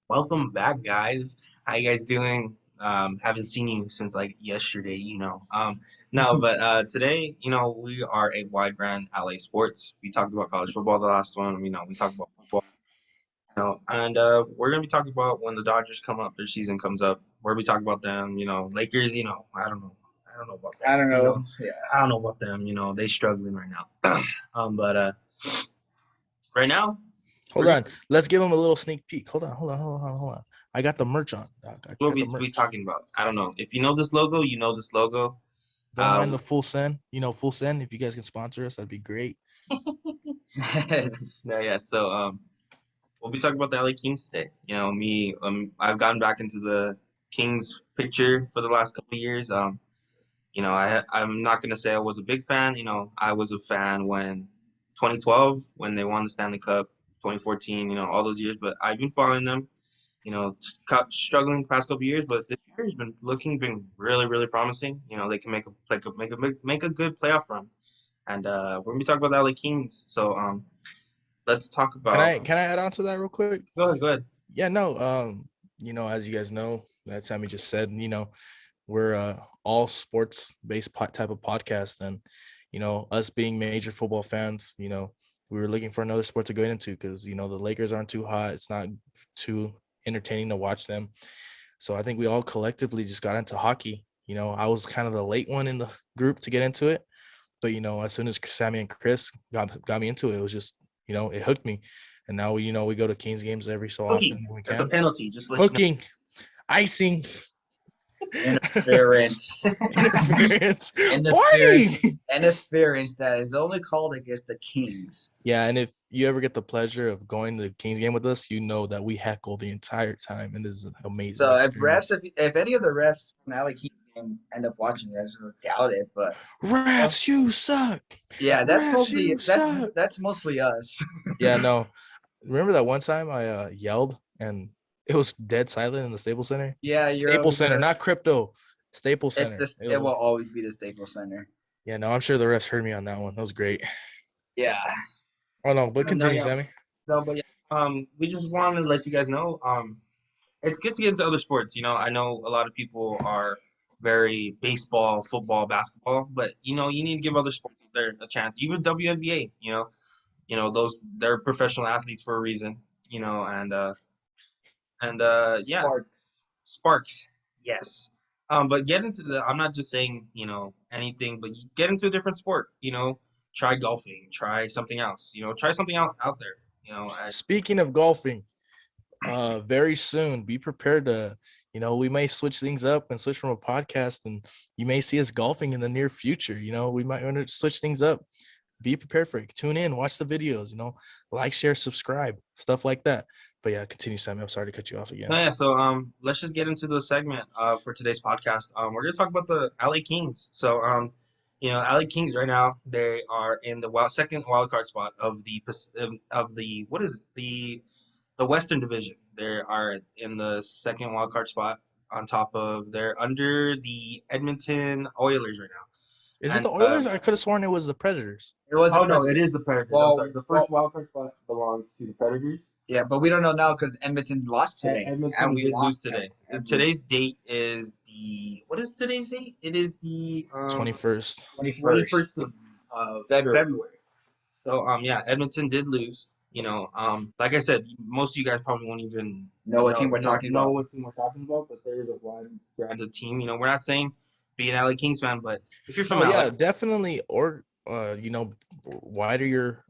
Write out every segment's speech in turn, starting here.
Welcome back, guys. How you guys doing? Haven't seen you since like yesterday. No, but today, we are a wide brand LA sports. We talked about college football the last one. We talked about football. And we're gonna be talking about when the Dodgers come up, their season comes up. We're gonna be talking about them. Lakers. I don't know. I don't know about I them. don't know. Yeah. I don't know about them. They struggling right now. But right now, we're Hold just on. Let's give them a little sneak peek. Hold on. I got the merch on. I what got the we merch. talking about. I don't know. If you know this logo, you know this logo. Don't Uh, mind the full send. Full send. If you guys can sponsor us, that'd be great. no, yeah. So we'll be talking about the LA Kings today. I've gotten back into the Kings picture for the last couple of years. I'm not gonna say I was a big fan. I was a fan when 2012 when they won the Stanley Cup, 2014. All those years. But I've been following them. Struggling the past couple of years, but this year has been really really promising. They can make a good playoff run, and we're gonna be talking about the LA Kings. So let's talk Can about. I can I add on to that real quick? Go ahead. Go ahead. Yeah, no. As you guys know, that Sammy just said, we're all sports based type of podcast, and us being major football fans, we were looking for another sport to go into because the Lakers aren't too hot. It's not too entertaining to watch them. So I think we all collectively just got into hockey. I was kind of the late one in the group to get into it, but as soon as Sammy and Chris got me into it, it was just it hooked me, and now we go to Kings games every so often Hooking. when we That's a can. penalty. Just to let you know. Hooking, icing, Interference. interference, Interference. warning. Interference that is only called against the Kings. Yeah, and if you ever get the pleasure of going to the Kings game with us, you know that we heckle the entire time, and this is an amazing So experience. if any of the refs from LA Kings game end up watching this, I doubt it, but Refs, you suck. yeah, that's Refs, mostly you that's suck. that's mostly us. Yeah, no. Remember that one time I yelled and it was dead silent in the Staples Center? Yeah, you're over Staples Center, here. not crypto. Staples It's Center. this. It will always be the Staples Center. Yeah, no, I'm sure the refs heard me on that one. That was great. Yeah. Oh no, but No, continue, yeah. Sammy. No, but yeah. We just wanted to let you guys know. It's good to get into other sports. I know a lot of people are very baseball, football, basketball, but you need to give other sports a chance. Even WNBA. Those they're professional athletes for a reason. Yeah, Mark. Sparks. Yes. But get into the. I'm not just saying anything, but you get into a different sport. Try golfing. Try something else. Try something out there. And Speaking of golfing, very soon, be prepared to, we may switch things up and switch from a podcast, and you may see us golfing in the near future. We might want to switch things up. Be prepared for it. Tune in, watch the videos, like, share, subscribe, stuff like that. But yeah, continue, Sammy. I'm sorry to cut you off again. no, yeah. So let's just get into the segment for today's podcast. We're gonna talk about the LA Kings. So LA Kings right now they are in the second wild card spot of the what is it the Western Division. They are in the second wild card spot on top of they're under the Edmonton Oilers right Is now. it And the Oilers? I could have sworn it was the Predators. It was a oh no, press. it is the Predators. I'm sorry. Well, The well, first wild card spot belongs to the Predators. yeah, but we don't know now because Edmonton lost today, Edmonton and we did lose lost. today. And we Today's date is the what is today's date? It is the 21st. 21st 21st of February. February. So yeah, Edmonton did lose. Like I said, most of you guys probably won't even Know what team we're talking know about? what team we're talking about, but there is a wide brand of team. We're not saying be an LA Kings fan, but if you're from No, LA, yeah, definitely. Or wider your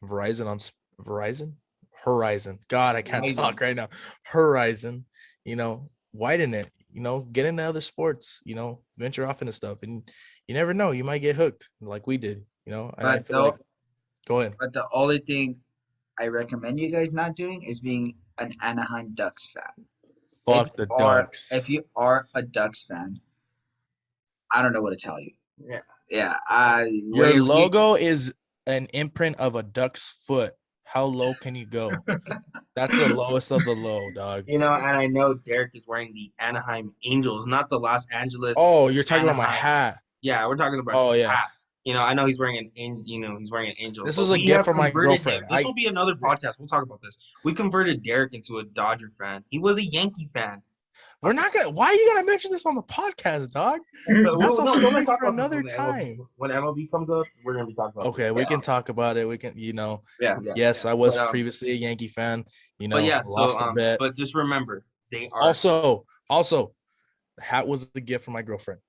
Verizon on Verizon Horizon. God, I can't Horizon. talk right now. Horizon, widen it. Get into other sports. Venture off into stuff, and you never know. You might get hooked like we did. And I But feel like, though, go ahead. but the only thing I recommend you guys not doing is being an Anaheim Ducks fan. If Fuck you the are, Ducks. if you are a Ducks fan, I don't know what to tell you. yeah, Yeah, Your logo is an imprint of a duck's foot. How low can you go? That's the lowest of the low, dog. and I know Derek is wearing the Anaheim Angels, not the Los Angeles Oh, you're talking about my Anaheim. hat. Yeah, we're talking about Oh your yeah. hat. I know he's wearing he's wearing an angel, This but is a we gift have from my converted him. girlfriend. This will be another podcast. We'll talk about this. We converted Derek into a Dodger fan. He was a Yankee fan. We're not gonna. Why you gotta mention this on the podcast, dog? But That's a we're gonna story talk for about this another when the MLB time. when MLB comes up. We're gonna be talking about Okay, this. we Yeah. can talk about it. We can, Yeah. yes, I was But previously a Yankee fan. but yeah. So Lost a bet. but just remember they are. Also, the hat was the gift from my girlfriend.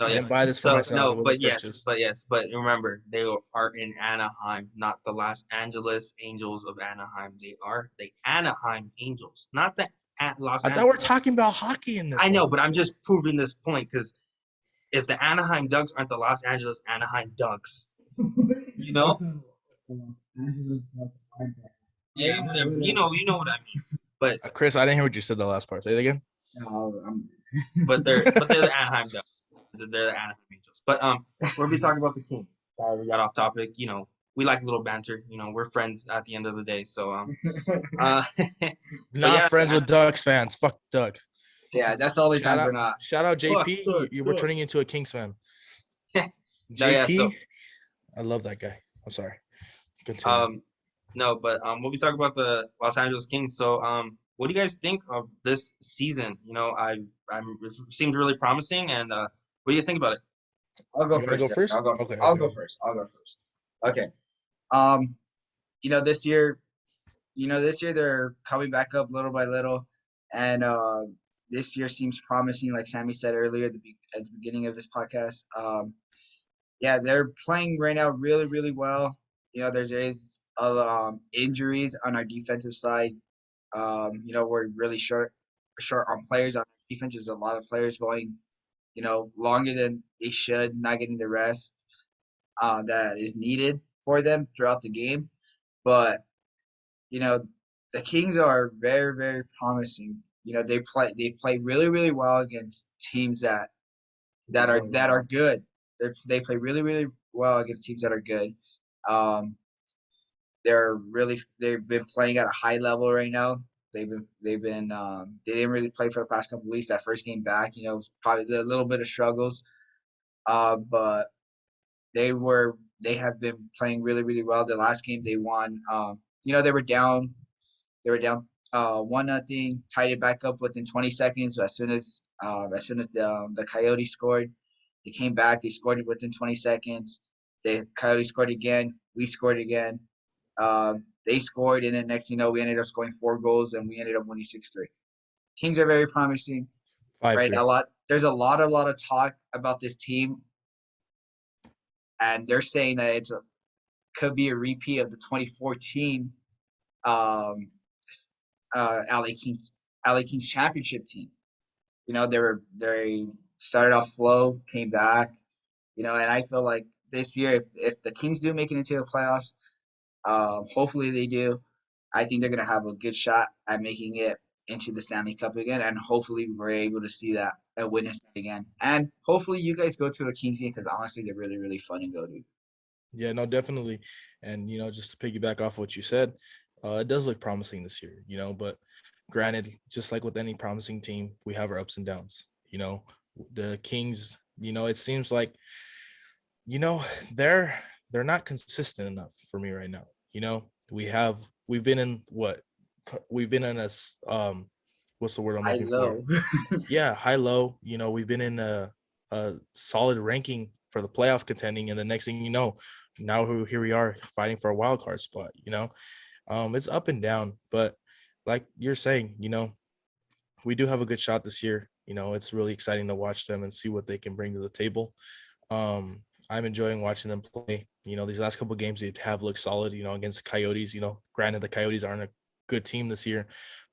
No, I yeah. didn't buy this for So myself. no, It was a purchase. but remember they are in Anaheim, not the Los Angeles Angels of Anaheim. They are the Anaheim Angels, not the Los I thought Angeles. we're talking about hockey in this I know, one. but I'm just proving this point because if the Anaheim Ducks aren't the Los Angeles Anaheim Ducks, you know? Yeah, whatever. You know what I mean. But Chris, I didn't hear what you said the last part. Say it again. they're the Anaheim Ducks. They're the Anaheim Angels. But we'll be talking about the Kings. Sorry, we got off topic. We like a little banter. We're friends at the end of the day. So but Not yeah, friends with Ducks fans. Fuck Ducks. Yeah, that's the only Shout time we're out, not. shout out Fuck JP. the You were turning Ducks. into a Kings fan. No, yeah. So JP, I love that guy. I'm sorry. Continue. no, but we'll be talking about the Los Angeles Kings. So what do you guys think of this season? It seems really promising, and what do you guys think about it? I'll go You wanna first. go Jack. first? I'll go. Okay, I'll okay, go okay. first. I'll go first. Okay. Um, this year, they're coming back up little by little, and this year seems promising. Like Sammy said earlier at the beginning of this podcast. Yeah, they're playing right now really, really well. There is injuries on our defensive side. We're really short on players on defense. There's a lot of players going, longer than they should, not getting the rest that is needed for them throughout the game. But you know, the Kings are very, very promising. They play really, really well against teams that are good. They play really, really well against teams that are good. Um, they've been playing at a high level right now. They didn't really play for the past couple of weeks. That first game back, probably a little bit of struggles. But they have been playing really, really well. The last game they won. They were down. They were down 1-0, tied it back up within 20 seconds. So as soon as the Coyotes scored, they came back. They scored it within 20 seconds. The Coyotes scored again. We scored again. They scored, and then next thing you know, we ended up scoring 4 goals, and we ended up winning 6-3. Kings are very promising, right? 5-3. There's a lot of talk about this team, and they're saying that could be a repeat of the 2014 um, LA Kings championship team. They started off slow, came back, and I feel like this year, if the Kings do make it into the playoffs, hopefully they do. I think they're gonna have a good shot at making it into the Stanley Cup again, and hopefully we're able to see that and witness that again. And hopefully you guys go to a Kings game because honestly, they're really, really fun to go to. Yeah, no, definitely. And just to piggyback off what you said, it does look promising this year, but granted, just like with any promising team, we have our ups and downs. The Kings, it seems like, they're not consistent enough for me right now. We've been in a what's the word I'm I looking low. for? Yeah, high low. We've been in a solid ranking for the playoff contending, and the next thing you know, now here we are fighting for a wild card spot. It's up and down, but like you're saying, we do have a good shot this year. It's really exciting to watch them and see what they can bring to the table. I'm enjoying watching them play. These last couple of games they have looked solid, against the Coyotes. Granted the Coyotes aren't a good team this year,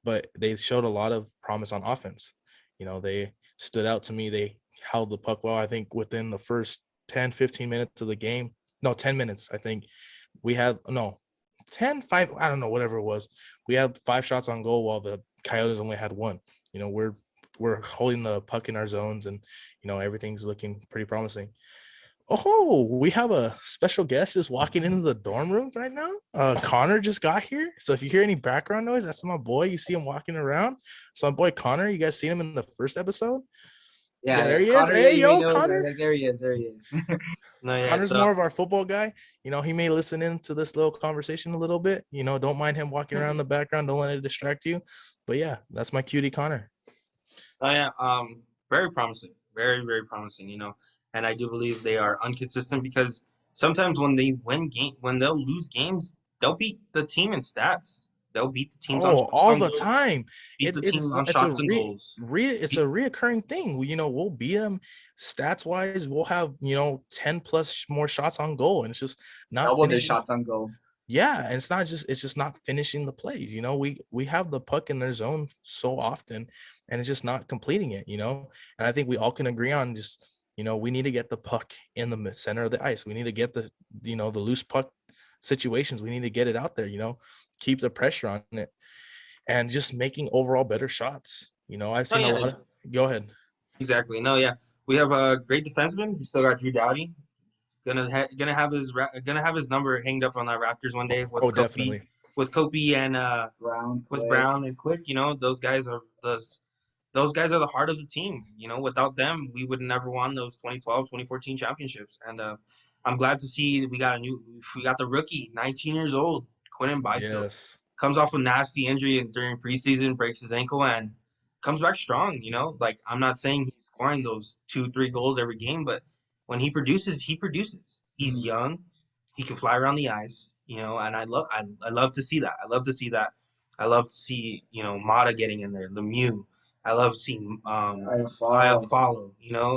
but they showed a lot of promise on offense. They stood out to me. They held the puck well. I think within the first 10, 15 minutes of the game, no, 10 minutes, I think we had, no, 10, 5, I don't know, whatever it was. We had 5 shots on goal while the Coyotes only had 1. We're holding the puck in our zones, and, everything's looking pretty promising. Oh, we have a special guest just walking into the dorm room right now. Connor just got here. So if you hear any background noise, that's my boy. You see him walking around. So my boy Connor, you guys seen him in the first episode? Yeah, there yeah. he is. Connor, yeah, Hey, you may yo, know. Connor. Like, there he is. There he is. No, yeah, Connor's more of our football guy. He may listen into this little conversation a little bit. Don't mind him walking around in the background. Don't let it distract you. But yeah, that's my cutie Connor. oh yeah, very promising, very very promising. And I do believe they are inconsistent because sometimes when they when they'll lose games, they'll beat the team in stats. They'll beat the teams on Oh, shots all on the goals, time. beat the team on It's a shots and goals. it's a reoccurring thing. We'll beat them stats wise. We'll have 10 plus more shots on goal, and it's just not Double their finishing. shots on goal. Yeah, and it's just not finishing the plays. We have the puck in their zone so often, and it's just not completing it. And I think we all can agree on just we need to get the puck in the center of the ice. We need to get the loose puck situations. We need to get it out there. Keep the pressure on it, and just making overall better shots. I've Oh seen a yeah, lot of. Go ahead. exactly. No, yeah, we have a great defenseman. We still got Drew Doughty. Gonna have his number hanged up on that rafters one day Oh, definitely. With Kopi and Brown, with Quick. Brown and Quick. Those guys are the heart of the team. Without them, we would never won those 2012, 2014 championships. And I'm glad to see we got the rookie, 19 years old, Quinton Byfield. Yes. Comes off a nasty injury and during preseason, breaks his ankle and comes back strong. Like I'm not saying he's scoring those 2, 3 goals every game, but when he produces, he produces. He's young, he can fly around the ice, and I love to see that. I love to see that. I love to see Mata getting in there, Lemieux. I love seeing I'll follow. follow.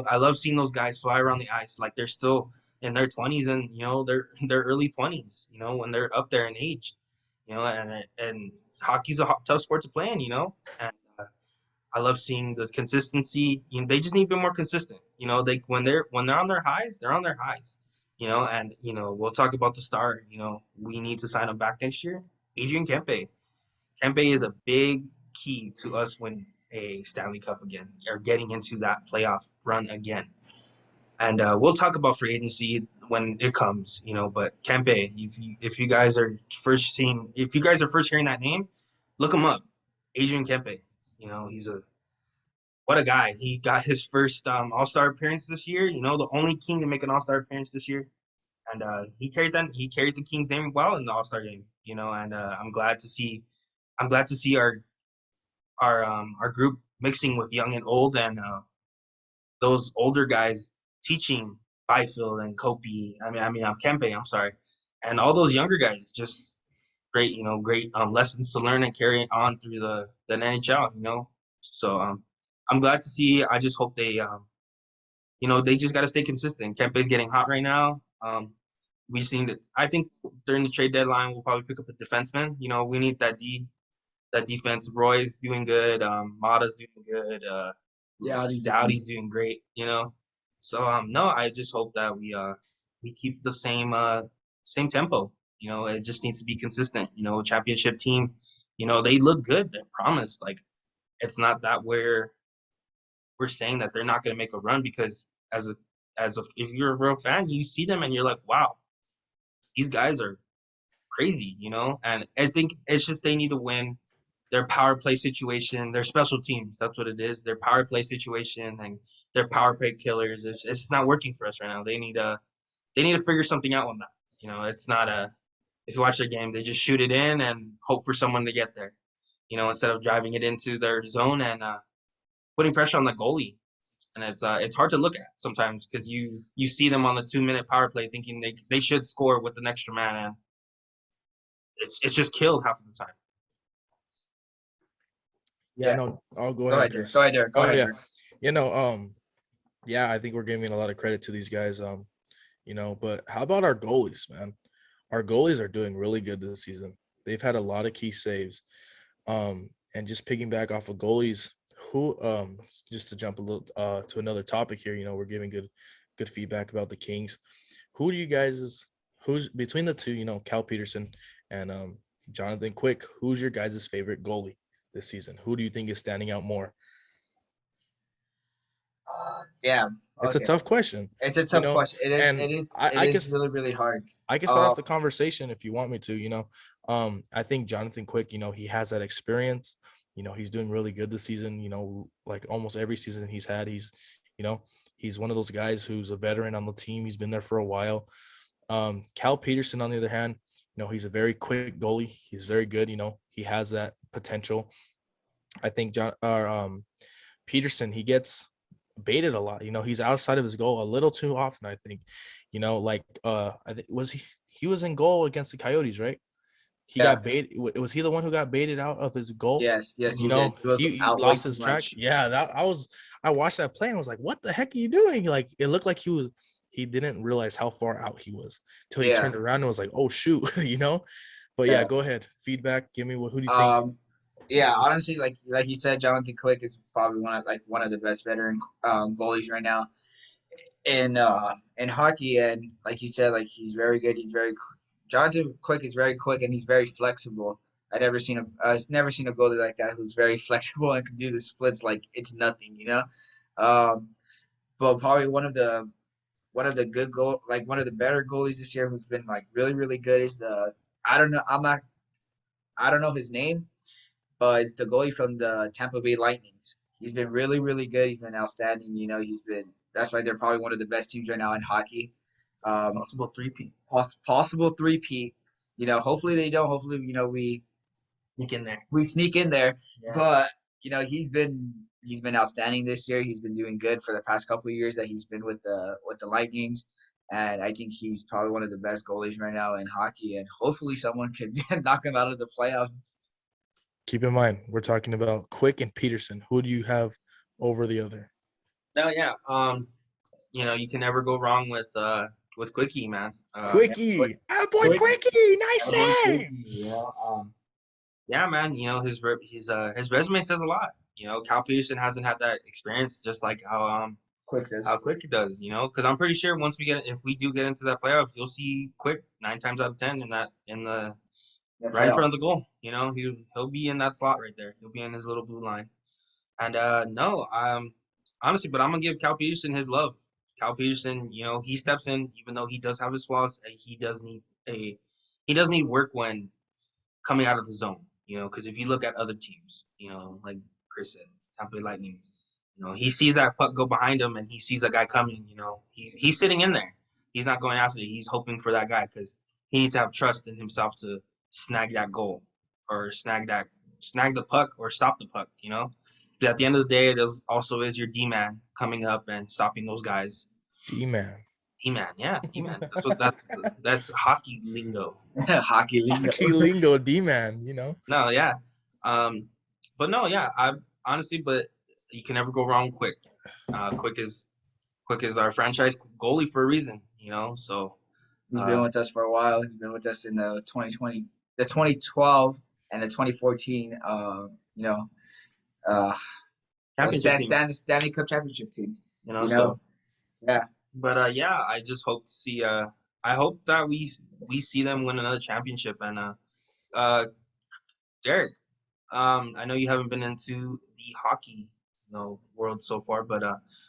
I love seeing those guys fly around the ice like they're still in their 20s and their early 20s. When they're up there in age. And hockey's a tough sport to play in. And I love seeing the consistency. They just need to be more consistent. They when they're on their highs, they're on their highs. And we'll talk about the star. We need to sign him back next year. Adrian Kempe. Kempe is a big key to us winning a Stanley Cup again or getting into that playoff run again. And we'll talk about free agency when it comes, But Kempe, if you guys are first hearing that name, look him up. Adrian Kempe. He's what a guy. He got his first All-Star appearance this year. The only King to make an All-Star appearance this year, and he carried the King's name well in the All-Star game. And I'm glad to see our group mixing with young and old, and those older guys teaching Byfield and Kopi. Kempe. I'm sorry, and all those younger guys just great. Great lessons to learn and carry it on through the NHL. So I'm glad to see. I just hope they just got to stay consistent. Kempe's getting hot right now. We seen that. I think during the trade deadline, we'll probably pick up a defenseman. We need that defense. Roy's doing good. Mata's doing good. Yeah, Dowdy's doing great. So no, I just hope that we keep the same tempo. It just needs to be consistent. Championship team. They look good. They're promised. Like it's not that we're saying that they're not going to make a run because if you're a real fan, you see them and you're like, wow, these guys are crazy. And I think it's just they need to win their power play situation, their special teams. That's what it is. Their power play situation and their power play killers. It's not working for us right now. They need to figure something out on that. It's not if you watch their game, they just shoot it in and hope for someone to get there. Instead of driving it into their zone and putting pressure on the goalie. And it's hard to look at sometimes because you see them on the 2-minute power play thinking they should score with an extra man, and it's just killed half of the time. Yeah, no, I'll go Go ahead, ahead, Derek. Chris. Go ahead, Derek. Go Oh ahead, yeah, Derek. yeah, I think we're giving a lot of credit to these guys. But how about our goalies, man? Our goalies are doing really good this season. They've had a lot of key saves. And just piggyback off of goalies, who just to jump a little to another topic here, we're giving good feedback about the Kings. Who do you guys who's between the two, Cal Peterson and Jonathan Quick, who's your guys' favorite goalie this season? Who do you think is standing out more? Damn. It's a Okay. tough question, It's a tough question. It is. and It is. I, It I is guess really, really hard. I can start off the conversation if you want me to. I think Jonathan Quick, he has that experience. He's doing really good this season. Like almost every season he's had, You know, he's one of those guys who's a veteran on the team. He's been there for a while. Cal Peterson, on the other hand, you know, he's a very quick goalie. He's very good. You know, he has that potential. I think Peterson, he gets baited a lot. You know, he's outside of his goal a little too often, I think. You know, like I think he was in goal against the Coyotes, right? He Yeah. got baited. Was he the one who got baited out of his goal? Yes, You he did. know, He was he out way lost too his track. much. Yeah, I watched that play and was like, what the heck are you doing? Like, it looked like he didn't realize how far out he was till he Yeah. turned around and was like, oh shoot, you know. But yeah, Yeah. go ahead. Feedback. Give me who do you think? Yeah, honestly, like you said, Jonathan Quick is probably one of the best veteran goalies right now in hockey. And like you said, like he's very good. Jonathan Quick is very quick and he's very flexible. I've never seen a goalie like that who's very flexible and can do the splits like it's nothing, you know. Um, but probably one of the good one of the better goalies this year who's been like really really good is the I don't know I'm not I don't know his name, but it's the goalie from the Tampa Bay Lightnings. He's been really, really good. He's been outstanding. You know, that's why they're probably one of the best teams right now in hockey. Possible three-peat. Possible three-peat. You know, hopefully they don't. Hopefully, you know, Sneak in there. we sneak in there. Yeah. But, you know, he's been outstanding this year. He's been doing good for the past couple of years that he's been with the Lightnings. And I think he's probably one of the best goalies right now in hockey. And hopefully someone can knock him out of the playoffs. Keep in mind, we're talking about Quick and Peterson. Who do you have over the other? No, yeah. You know, you can never go wrong with Quickie, man. Quickie. Ah, boy, Quick. Quickie. Nice Attaboy save. Quickie, you know, yeah, man. You know, his resume says a lot. You know, Cal Peterson hasn't had that experience, just like Quick this. how Quick does. You know, because I'm pretty sure if we do get into that playoffs, you'll see Quick 9 times out of 10 in the right in front of the goal. You know, he'll be in that slot right there. He'll be in his little blue line. And no, honestly, but I'm gonna give Cal Peterson his love. Cal Peterson, you know, he steps in, even though he does have his flaws. He does need work when coming out of the zone. You know, because if you look at other teams, you know, like Chris said, Tampa Bay Lightnings, you know, he sees that puck go behind him and he sees a guy coming. You know, he's sitting in there. He's not going after it. He's hoping for that guy because he needs to have trust in himself to snag that goal or snag the puck or stop the puck. You know. But at the end of the day, also is your D-man coming up and stopping those guys. D-man. D-man, yeah, D-man. That's hockey lingo. Hockey lingo. Hockey lingo, D-man, you know. No, yeah. But no, yeah, I honestly, but you can never go wrong Quick. Quick is our franchise goalie for a reason, you know. So He's been with us for a while. He's been with us in the 2020, the 2012, and the 2014. You know, championship team, Stanley Cup championship team. you know. You know, So yeah. but yeah, I just hope to see. I hope that we see them win another championship. And Derek, I know you haven't been into the hockey, you know, world so far, but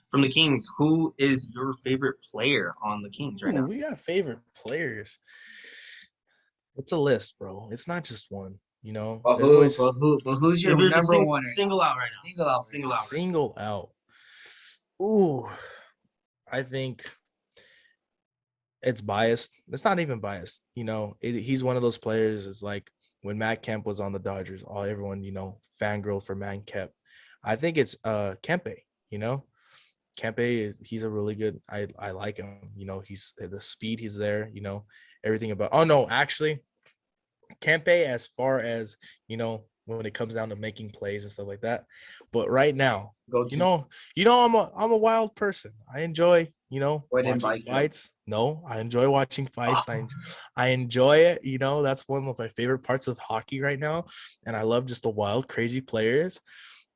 from the Kings, who is your favorite player on the Kings right Ooh, now? we got favorite players. It's a list, bro. It's not just one. You know, But there's always who's your number one? Single out right now. Single out. Single out. single out. Ooh, I think it's biased. It's not even biased. You know, he's one of those players. It's like when Matt Kemp was on the Dodgers, everyone, you know, fangirl for Matt Kemp. I think it's Kempe, you know. He's a really good, I like him. You know, he's the speed, he's there, you know, everything about actually Kempe, as far as, you know, when it comes down to making plays and stuff like that. But right now, you know, I'm a wild person. I enjoy, you know, watching fights. No, I enjoy watching fights. I enjoy it. You know, that's one of my favorite parts of hockey right now. And I love just the wild, crazy players.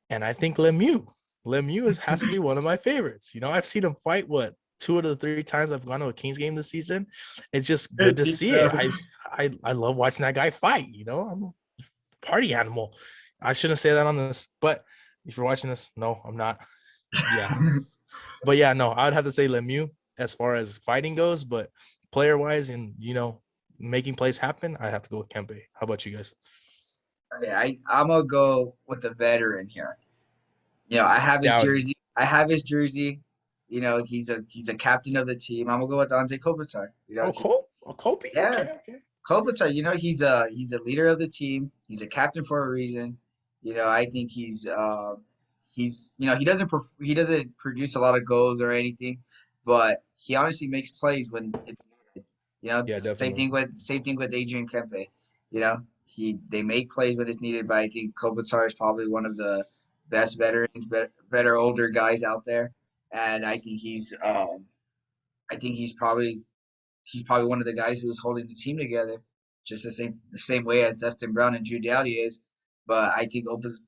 And I think Lemieux has to be one of my favorites. You know, I've seen him fight 2 out of the 3 times I've gone to a Kings game this season. It's just good to see it. I love watching that guy fight. You know, I'm a party animal. I shouldn't say that on this, but if you're watching this, no, I'm not. Yeah. But yeah, no, I would have to say Lemieux as far as fighting goes, but player wise and, you know, making plays happen, I'd have to go with Kempe. How about you guys? I'm gonna go with the veteran here. You know, I have his jersey. He's a captain of the team. I'm gonna go with Ante Kopitar. Oh, Kobe. Yeah, Okay. Kopitar. He's a leader of the team. He's a captain for a reason. I think he doesn't produce a lot of goals or anything, but he honestly makes plays when it's needed. Yeah, Same definitely. thing with Adrian Kempe. They make plays when it's needed, but I think Kopitar is probably one of the best veterans, better older guys out there, and I think he's probably one of the guys who is holding the team together, just the same way as Dustin Brown and Drew Doughty is. But I think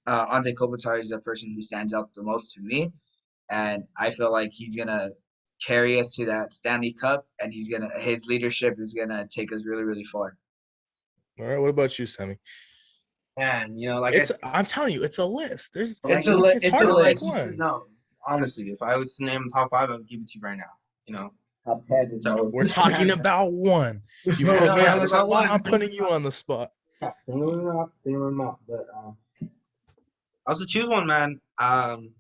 Ante Kopitar is the person who stands out the most to me, and I feel like he's gonna carry us to that Stanley Cup, and his leadership is gonna take us really, really far. All right. What about you, Sammy? And like I said, I'm telling you, it's a list. There's like it's It's hard a to pick list. one. no, honestly, if I was to name top five, I'd give it to you right now. Top 10 is So We're talking about one. You No, put me no, on the it's about spot. one. I'm putting you on the spot. yeah, single them out. But I also choose one, man. I'm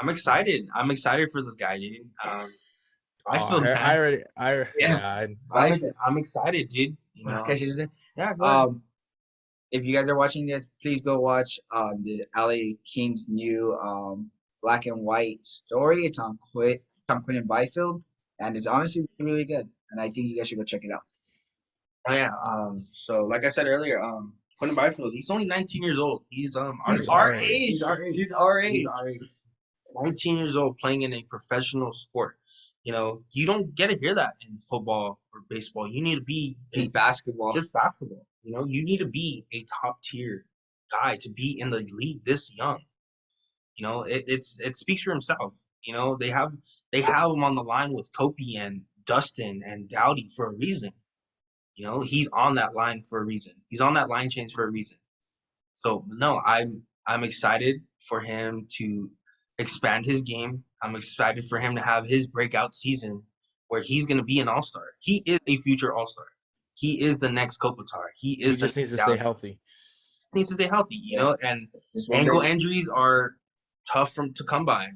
excited. I'm excited for this guy, dude. I Oh, feel I man. already, Yeah. yeah. I'm excited, dude. Okay, Susan. Yeah, go ahead. If you guys are watching this, please go watch the LA Kings new black and white story. It's on Tom Quinn and Byfield, and it's honestly really, really good. And I think you guys should go check it out. Oh yeah. So like I said earlier, Quentin Byfield, he's only 19 years old. He's He's Our our age. age. He's our age. He's our He's age. our age. 19 years old playing in a professional sport. You don't get to hear that in football or baseball. You need to be He's basketball. just basketball. You need to be a top tier guy to be in the league this young. It speaks for himself. They have him on the line with Kopi and Dustin and Dowdy for a reason. He's on that line for a reason. He's on that line change for a reason. So no, I'm excited for him to expand his game. I'm excited for him to have his breakout season where he's going to be an all-star. He is a future all-star. He is the next Kopitar. He He is the just needs to next stay Dowdy. healthy. He needs to stay healthy, and Just one ankle big- injuries are tough to come by,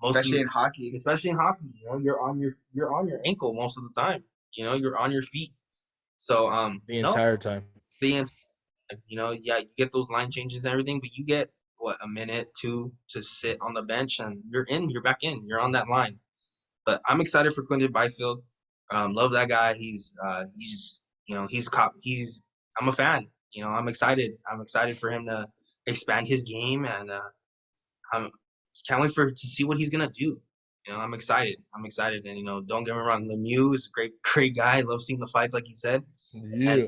especially in hockey. especially in hockey. You're on your ankle most of the time. You're on your feet. So The no, entire time. the yeah, you get those line changes and everything, but you get what, a minute, two to sit on the bench, and you're back in, you're on that line. But I'm excited for Quinton Byfield. Love that guy. He's I'm a fan. I'm excited. I'm excited for him to expand his game, and I'm can't wait to see what he's gonna do. I'm excited. I'm excited, and don't get me wrong. Lemieux is a great guy. I love seeing the fights, like you said, and Yeah.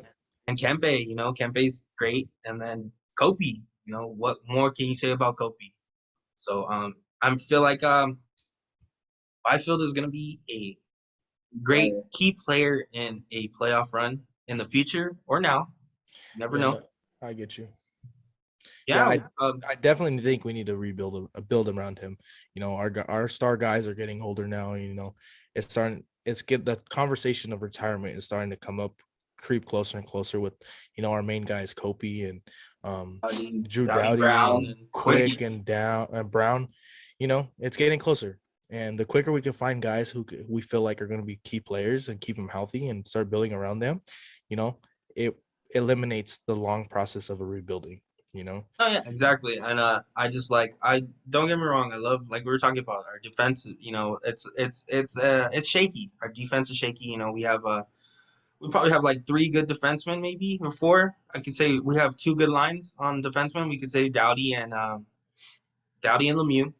and Kempe. Kempe's great, and then Kopi. What more can you say about Kopi? So I feel like Byfield is gonna be a great key player in a playoff run in the future or now. Never Yeah, know. no, I get you. Yeah. I definitely think we need to rebuild a build around him. Our star guys are getting older now. The conversation of retirement is starting to creep closer and closer with our main guys Kopi and Drew Doughty Brown, and Quick and Brown. It's getting closer, and the quicker we can find guys who we feel like are going to be key players and keep them healthy and start building around them, it eliminates the long process of a rebuilding. Oh yeah, exactly. And I don't get me wrong. I love, like we were talking about, our defense. It's shaky. Our defense is shaky. We probably have like three good defensemen, maybe, or four. I could say we have two good lines on defensemen. We could say Dowdy and Lemieux,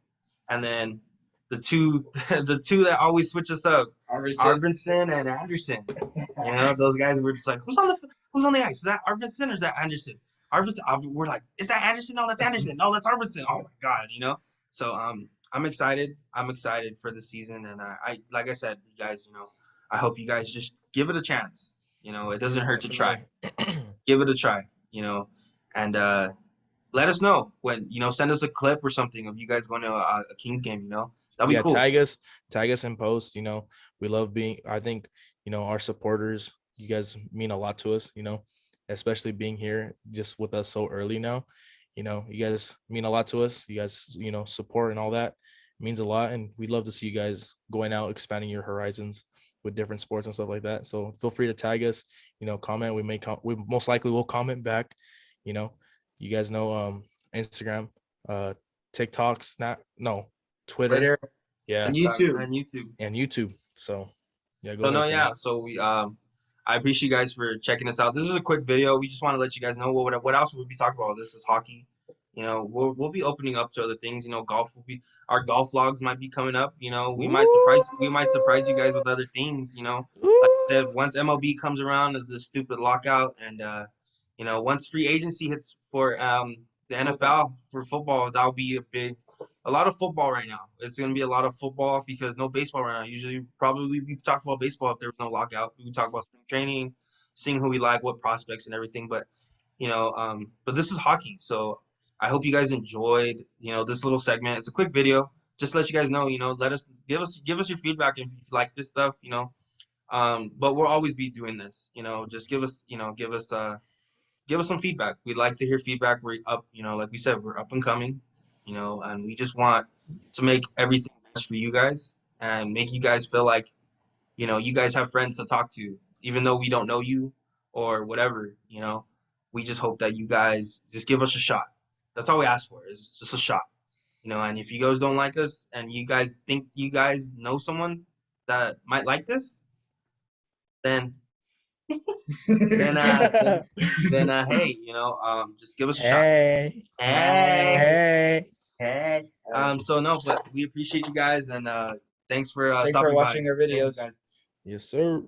and then the two the two that always switch us up, Arvidsson and Anderson. Those guys were just like, who's on the ice? Is that Arvidsson or is that Anderson? Arvidsson. We're like, is that Anderson? No, that's Anderson. No, that's Arvidsson. Oh my god, So I'm excited. I'm excited for the season, and I like I said, you guys, I hope you guys just give it a chance. It doesn't hurt to try. Give it a try. And let us know when send us a clip or something of you guys going to a Kings game. That'll be cool. Tag us in post. We love I think our supporters, you guys mean a lot to us, especially being here just with us so early now. You guys mean a lot to us. You guys support and all that, means a lot, and we'd love to see you guys going out, expanding your horizons with different sports and stuff like that. So feel free to tag us, comment. We most likely will comment back. You guys know Instagram, TikTok, Twitter, Twitter yeah, and YouTube. And YouTube. and YouTube. So yeah, go So ahead, no, Tim. yeah. So I appreciate you guys for checking us out. This is a quick video. We just want to let you guys know what else we'll be talking about. This is hockey. We'll be opening up to other things. Golf will be our golf vlogs might be coming up. We might surprise you guys with other things. Like I said, once MLB comes around, the stupid lockout, and once free agency hits for the NFL for football, that'll be a lot of football right now. It's gonna be a lot of football because no baseball right now. Usually, probably we talk about baseball if there was no lockout. We would talk about spring training, seeing who we like, what prospects, and everything. But this is hockey, so I hope you guys enjoyed this little segment. It's a quick video, just to let you guys know. Let us give us your feedback if you like this stuff. But we'll always be doing this. Just give us some feedback. We'd like to hear feedback. We're up, like we said, we're up and coming, and we just want to make everything best for you guys and make you guys feel like, you guys have friends to talk to, even though we don't know you or whatever. We just hope that you guys just give us a shot. That's all we ask for is just a shot. And if you guys don't like us and you guys think you guys know someone that might like this, then then hey, just give us a shot. Hey, Hey. hey. So no, but we appreciate you guys and thanks for Thanks for stopping by. watching our Thank you, videos. guys. Yes, sir.